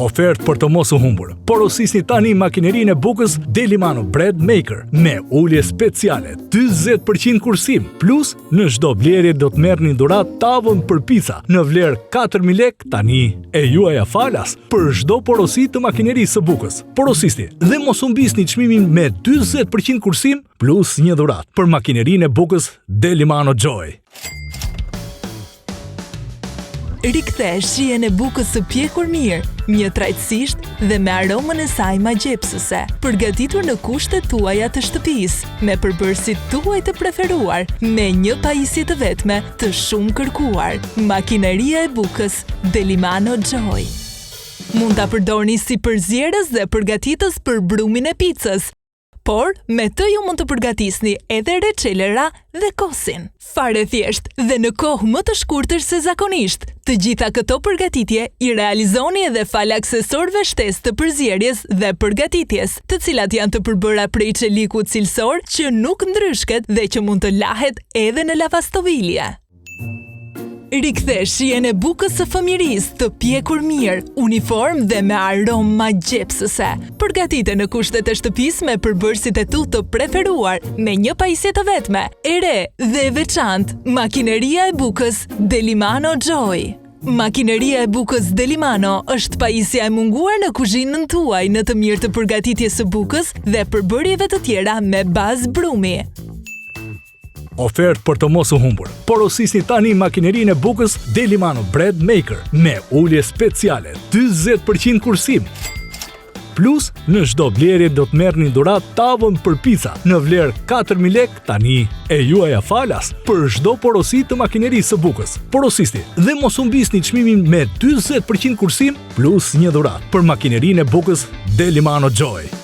Ofertë për të mos u humbur. Porosisni tani makinerinë e bukës Delimano Bread Maker me ulje speciale, 40% kursim, plus në çdo blerje do të merrni dhuratë tavën për pica në vlerë 4.000 lekë tani e juaja falas për çdo porosi të makinerisë së bukës. Porosisni dhe mos humbisni çmimin me 40% kursim plus një dhuratë për makinerinë e bukës Delimano Joy. Rikthe shijen e bukës së pjekur mirë, mjëtrajtësisht dhe me aromën e saj magjepsëse, përgatitur në kushtet tuaja të shtëpisë, me përbërësit tuaj të preferuar, me një pajisje të vetme të shumë kërkuar. Makineria e bukës Delimano Joy. Mund ta përdorni si përzierës dhe përgatitës për brumin e picës, por me të ju mund të përgatisni edhe reçelera dhe kosin. Fare thjesht dhe në kohë më të shkurtër se zakonisht. Të gjitha këto përgatitje i realizoni edhe fal aksesorëve shtesë të përzierjes dhe përgatitjes, të cilat janë të përbëra prej çelikut cilësor që nuk ndryshket dhe që mund të lahet edhe në lavastovilje. Rikthe shijen e bukës së fëmijërisë të pjekur mirë, uniform dhe me aromë magjepsëse. Përgatite në kushtet e shtëpisë me përbërësit e tu të preferuar, me një pajisje të vetme, e re dhe e veçantë, makineria e bukës Delimano Joy. Makineria e bukës Delimano është pajisja e munguar në kuzhinën tuaj në të mirë të përgatitjes së bukës dhe përbërjeve të tjera me bazë brumi. Ofertë për të mos u humbur. Porosisni tani makinerinë e bukës Delimano Bread Maker me ulje speciale, 40% kursim. Plus, në çdo blerje do të merrni dhuratë tavën për pica në vlerë 4.000 lekë tani e juaja falas për çdo porosi të makinerisë së bukës. Porosisni dhe mos humbisni çmimin me 40% kursim plus një dhuratë për makinerinë e bukës Delimano Joy.